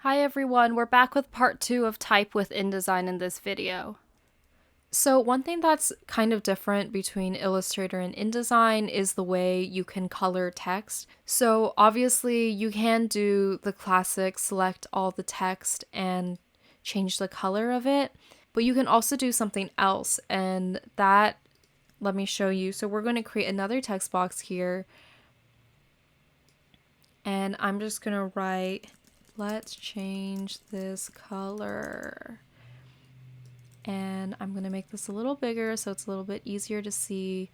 Hi everyone, we're back with part 2 of Type with InDesign in this video. So one thing that's kind of different between Illustrator and InDesign is the way you can color text. So obviously you can do the classic select all the text and change the color of it, but you can also do something else, and that, let me show you. So we're going to create another text box here, and I'm just going to write, let's change this color. And I'm going to make this a little bigger so it's a little bit easier to see.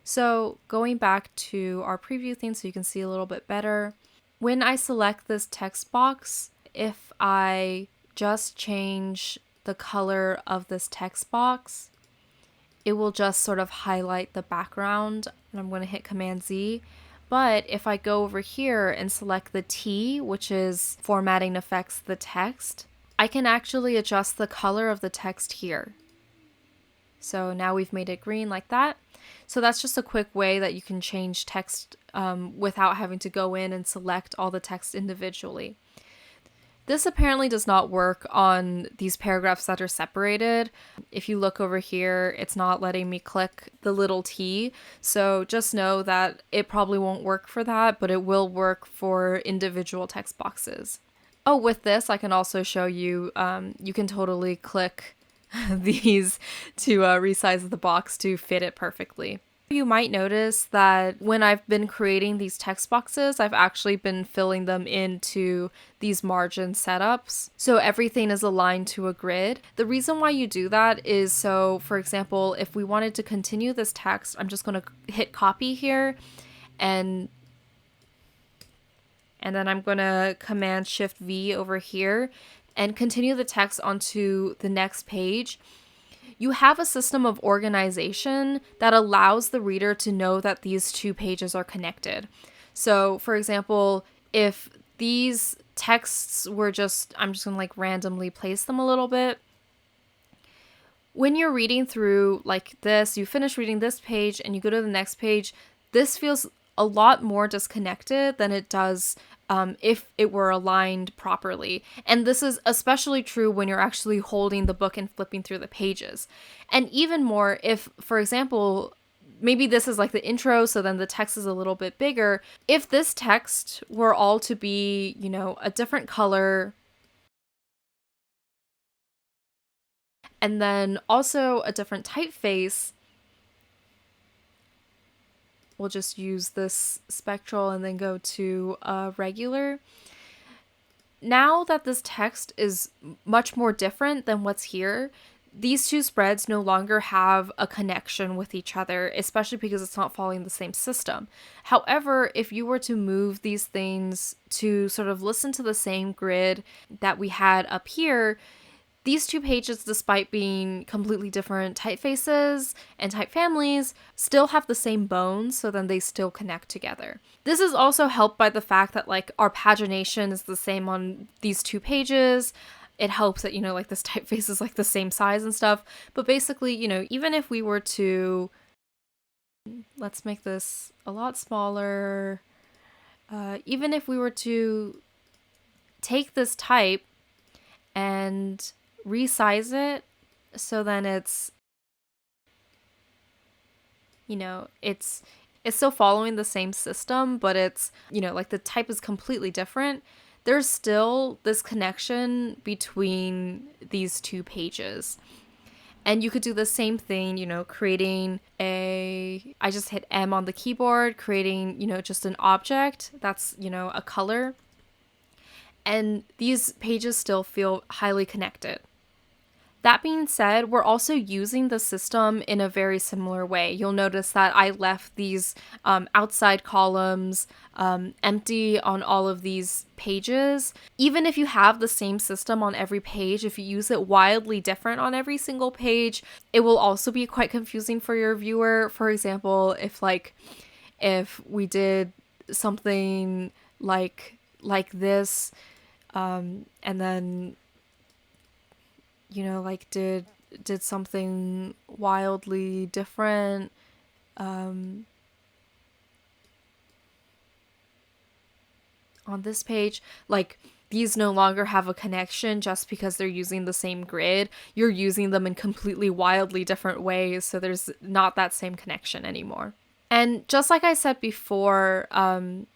So going back to our preview thing so you can see a little bit better. When I select this text box, if I just change the color of this text box, it will just sort of highlight the background, and I'm going to hit Command Z. But if I go over here and select the T, which is formatting affects the text, I can actually adjust the color of the text here. So now we've made it green like that. So that's just a quick way that you can change text without having to go in and select all the text individually. This apparently does not work on these paragraphs that are separated. If you look over here, it's not letting me click the little T. So just know that it probably won't work for that, but it will work for individual text boxes. Oh, with this, I can also show you, you can totally click these to resize the box to fit it perfectly. You might notice that when I've been creating these text boxes, I've actually been filling them into these margin setups. So everything is aligned to a grid. The reason why you do that is so, for example, if we wanted to continue this text, I'm just going to hit copy here, and then I'm going to Command Shift V over here and continue the text onto the next page. You have a system of organization that allows the reader to know that these two pages are connected. So, for example, if these texts were just, I'm just going to like randomly place them a little bit. When you're reading through like this, you finish reading this page and you go to the next page, this feels a lot more disconnected than it does if it were aligned properly. And this is especially true when you're actually holding the book and flipping through the pages. And even more if, for example, maybe this is like the intro, so then the text is a little bit bigger. If this text were all to be, you know, a different color, and then also a different typeface, we'll just use this spectral and then go to regular. Now that this text is much more different than what's here, these two spreads no longer have a connection with each other, especially because it's not following the same system. However, if you were to move these things to sort of listen to the same grid that we had up here, these two pages, despite being completely different typefaces and type families, still have the same bones, so then they still connect together. This is also helped by the fact that like our pagination is the same on these two pages. It helps that, you know, like this typeface is like the same size and stuff. But basically, you know, even if we were to, let's make this a lot smaller. Even if we were to take this type and resize it so then it's, you know, it's still following the same system, but it's, you know, like the type is completely different. There's still this connection between these two pages. And you could do the same thing, you know, creating I just hit M on the keyboard, creating, you know, just an object that's, you know, a color. And these pages still feel highly connected. That being said, we're also using the system in a very similar way. You'll notice that I left these outside columns empty on all of these pages. Even if you have the same system on every page, if you use it wildly different on every single page, it will also be quite confusing for your viewer. For example, if we did something like this, and then, you know, like did something wildly different, on this page, like these no longer have a connection just because they're using the same grid. You're using them in completely wildly different ways, so there's not that same connection anymore. And just like I said before, on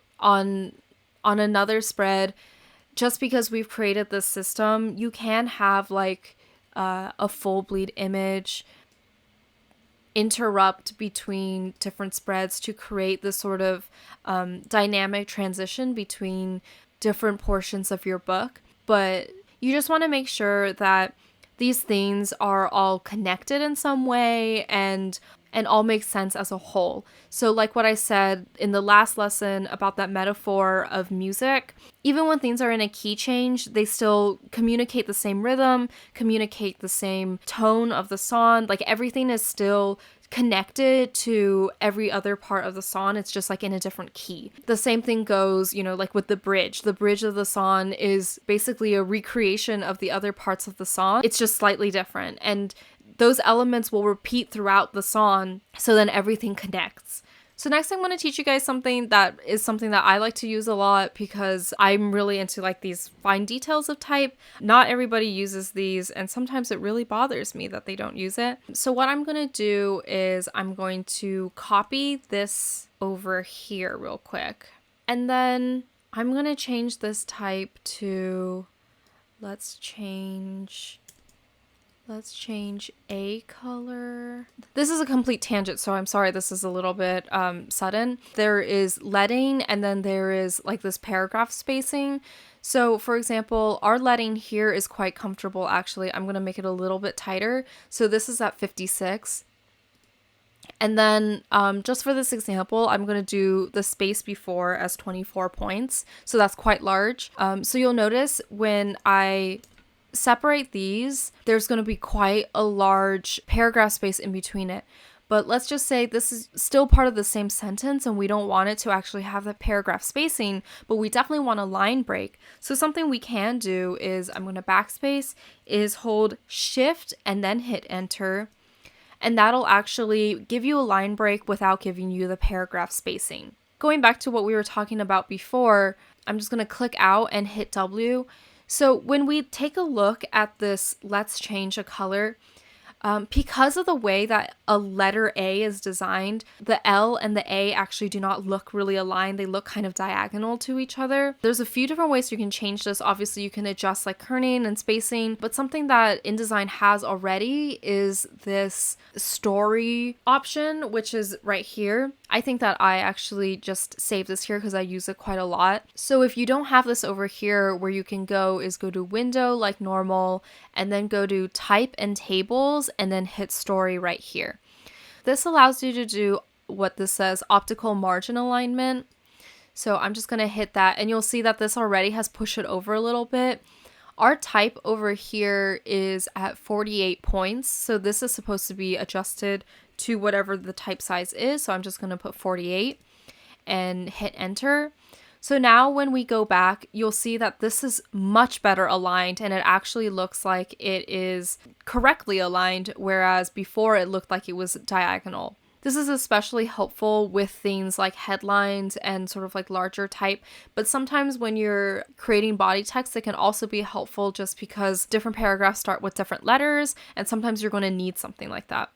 another spread, just because we've created this system, you can have like a full bleed image interrupt between different spreads to create this sort of dynamic transition between different portions of your book. But you just want to make sure that these things are all connected in some way and all make sense as a whole. So like what I said in the last lesson about that metaphor of music, even when things are in a key change, they still communicate the same rhythm, communicate the same tone of the song. Like everything is still connected to every other part of the song. It's just like in a different key. The same thing goes, you know, like with the bridge. The bridge of the song is basically a recreation of the other parts of the song. It's just slightly different. And those elements will repeat throughout the song, so then everything connects. So next I'm going to teach you guys something that I like to use a lot because I'm really into like these fine details of type. Not everybody uses these, and sometimes it really bothers me that they don't use it. So what I'm going to do is I'm going to copy this over here real quick. And then I'm going to change this type to, let's change a color. This is a complete tangent, so I'm sorry this is a little bit sudden. There is leading, and then there is like this paragraph spacing. So for example, our leading here is quite comfortable actually. I'm going to make it a little bit tighter. So this is at 56. And then just for this example, I'm going to do the space before as 24 points. So that's quite large. So you'll notice when I separate these, there's going to be quite a large paragraph space in between it. But let's just say this is still part of the same sentence and we don't want it to actually have that paragraph spacing, but we definitely want a line break. So something we can do is I'm going to backspace, is hold shift and then hit enter. And that'll actually give you a line break without giving you the paragraph spacing. Going back to what we were talking about before, I'm just going to click out and hit W. So when we take a look at this, let's change a color, because of the way that a letter A is designed, the L and the A actually do not look really aligned. They look kind of diagonal to each other. There's a few different ways you can change this. Obviously, you can adjust like kerning and spacing, but something that InDesign has already is this story option, which is right here. I think that I actually just save this here because I use it quite a lot. So if you don't have this over here, where you can go is go to window like normal, and then go to type and tables, and then hit story right here. This allows you to do what this says, optical margin alignment. So I'm just going to hit that, and you'll see that this already has pushed it over a little bit. Our type over here is at 48 points. So this is supposed to be adjusted to whatever the type size is. So I'm just going to put 48 and hit enter. So now when we go back, you'll see that this is much better aligned, and it actually looks like it is correctly aligned, whereas before it looked like it was diagonal. This is especially helpful with things like headlines and sort of like larger type, but sometimes when you're creating body text, it can also be helpful just because different paragraphs start with different letters, and sometimes you're going to need something like that.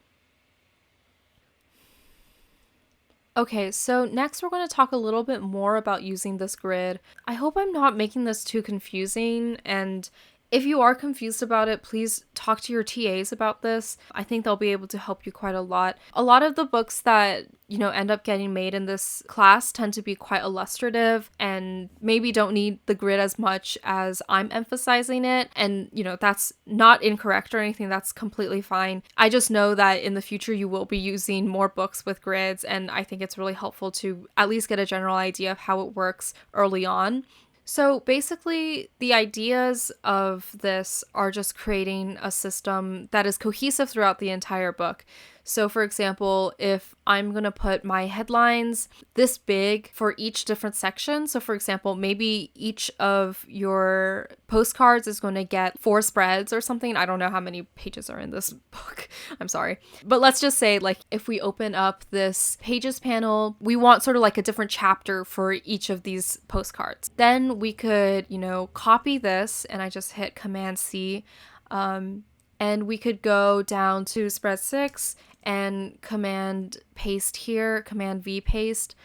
Okay, so next we're going to talk a little bit more about using this grid. I hope I'm not making this too confusing, and if you are confused about it, please talk to your TAs about this. I think they'll be able to help you quite a lot. A lot of the books that, you know, end up getting made in this class tend to be quite illustrative and maybe don't need the grid as much as I'm emphasizing it. And, you know, that's not incorrect or anything. That's completely fine. I just know that in the future you will be using more books with grids, and I think it's really helpful to at least get a general idea of how it works early on. So basically, the ideas of this are just creating a system that is cohesive throughout the entire book. So for example, if I'm going to put my headlines this big for each different section, so for example, maybe each of your postcards is going to get 4 spreads or something. I don't know how many pages are in this book. I'm sorry. But let's just say, like, if we open up this pages panel, we want sort of like a different chapter for each of these postcards. Then we could, copy this, and I just hit Command C. And we could go down to spread 6 and Command paste here, Command V paste,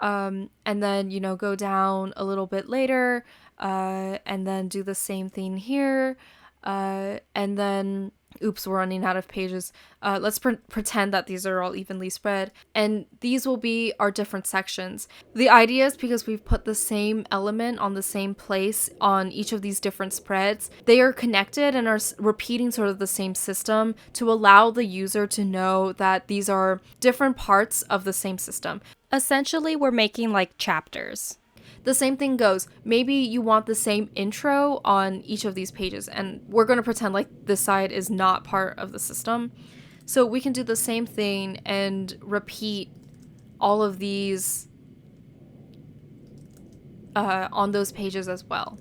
and then, go down a little bit later, and then do the same thing here, and then, oops, we're running out of pages. Let's pretend that these are all evenly spread, and these will be our different sections. The idea is because we've put the same element on the same place on each of these different spreads, they are connected and are repeating sort of the same system to allow the user to know that these are different parts of the same system. Essentially, we're making like chapters. The same thing goes. Maybe you want the same intro on each of these pages, and we're going to pretend like this side is not part of the system. So we can do the same thing and repeat all of these on those pages as well.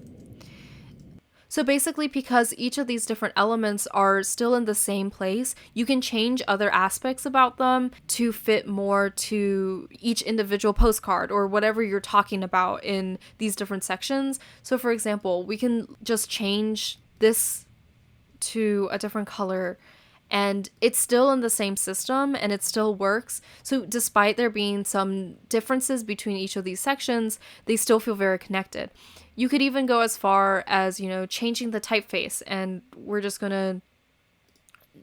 So basically, because each of these different elements are still in the same place, you can change other aspects about them to fit more to each individual postcard or whatever you're talking about in these different sections. So for example, we can just change this to a different color, and it's still in the same system and it still works. So despite there being some differences between each of these sections, they still feel very connected. You could even go as far as, changing the typeface, and we're just going to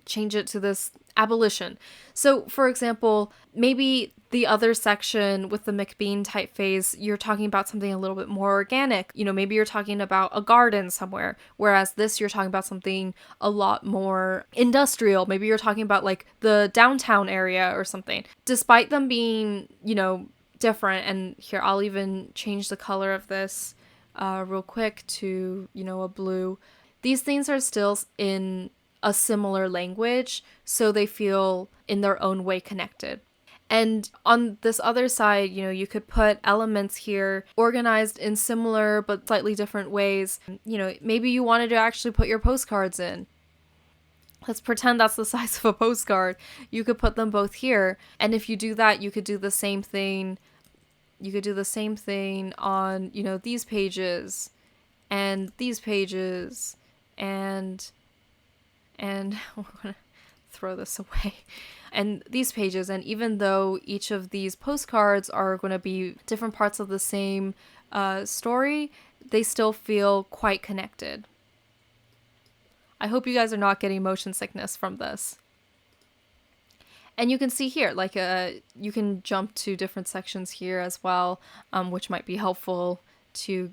change it to this abolition. So for example, maybe the other section with the McBean typeface, you're talking about something a little bit more organic. Maybe you're talking about a garden somewhere, whereas this you're talking about something a lot more industrial. Maybe you're talking about like the downtown area or something. Despite them being, different, and here I'll even change the color of this real quick to, a blue. These things are still in a similar language, so they feel in their own way connected. And on this other side, you could put elements here organized in similar but slightly different ways. Maybe you wanted to actually put your postcards in. Let's pretend that's the size of a postcard. You could put them both here. And if you do that, you could do the same thing. You could do the same thing on, these pages and these pages, and we're gonna throw this away, and these pages. And even though each of these postcards are going to be different parts of the same story, they still feel quite connected. I hope you guys are not getting motion sickness from this. And you can see here, like, you can jump to different sections here as well, which might be helpful to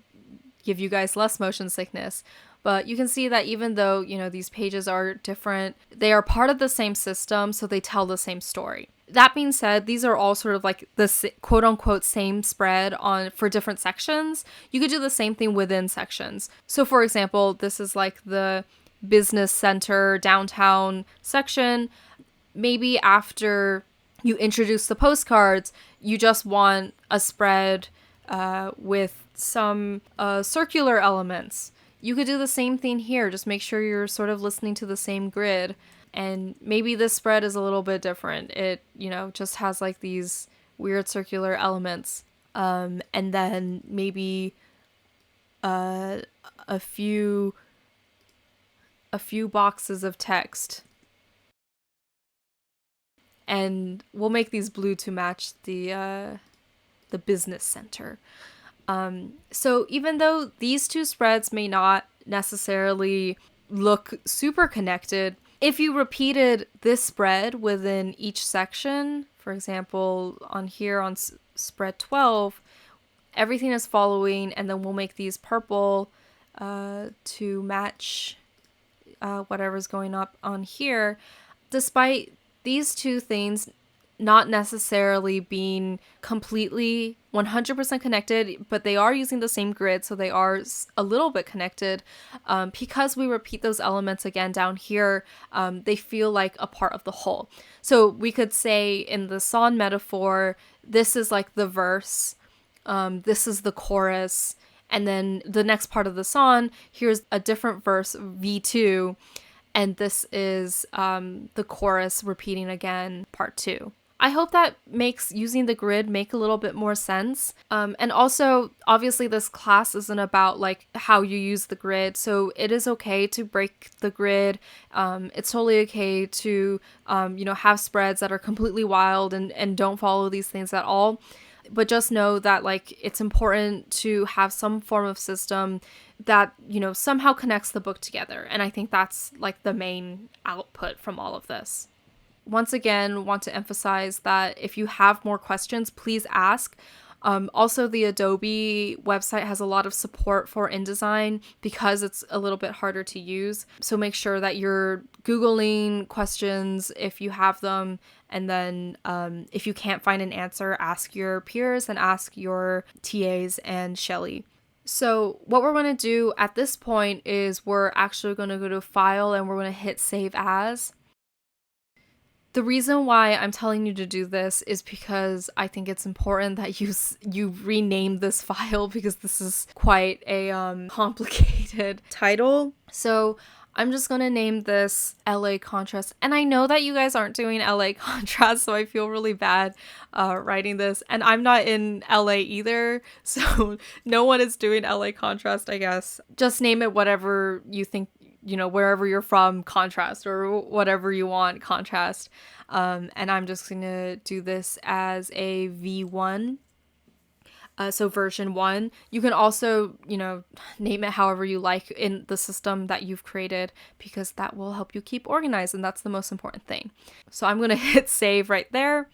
give you guys less motion sickness. But you can see that even though, these pages are different, they are part of the same system, so they tell the same story. That being said, these are all sort of like the quote-unquote same spread for different sections. You could do the same thing within sections. So for example, this is like the business center downtown section. Maybe after you introduce the postcards, you just want a spread with some circular elements. You could do the same thing here. Just make sure you're sort of listening to the same grid. And maybe this spread is a little bit different. It, just has like these weird circular elements. And then maybe a few boxes of text. And we'll make these blue to match the business center. So even though these two spreads may not necessarily look super connected, if you repeated this spread within each section, for example, on here on spread 12, everything is following, and then we'll make these purple to match whatever's going up on here. Despite these two things not necessarily being completely 100% connected, but they are using the same grid, so they are a little bit connected. Because we repeat those elements again down here, they feel like a part of the whole. So we could say in the song metaphor, this is like the verse, this is the chorus, and then the next part of the song, here's a different verse, V2, and this is the chorus repeating again, part 2. I hope that makes using the grid make a little bit more sense. And also, obviously, this class isn't about like how you use the grid, so it is okay to break the grid. It's totally okay to, have spreads that are completely wild and don't follow these things at all. But just know that like it's important to have some form of system that, somehow connects the book together. And I think that's like the main output from all of this. Once again, want to emphasize that if you have more questions, please ask. Also, the Adobe website has a lot of support for InDesign because it's a little bit harder to use. So make sure that you're Googling questions if you have them. And then if you can't find an answer, ask your peers and ask your TAs and Shelly. So what we're going to do at this point is we're actually going to go to File and we're going to hit Save As. The reason why I'm telling you to do this is because I think it's important that you rename this file because this is quite a complicated title. So I'm just going to name this LA Contrast. And I know that you guys aren't doing LA Contrast, so I feel really bad writing this. And I'm not in LA either, so no one is doing LA Contrast, I guess. Just name it whatever you think, wherever you're from, contrast, or whatever you want, contrast. And I'm just going to do this as a V1. So version 1. You can also, name it however you like in the system that you've created because that will help you keep organized, and that's the most important thing. So I'm going to hit save right there.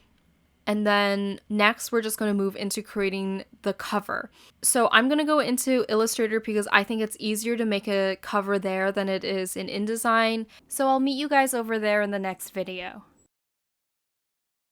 And then next, we're just going to move into creating the cover. So I'm going to go into Illustrator because I think it's easier to make a cover there than it is in InDesign. So I'll meet you guys over there in the next video.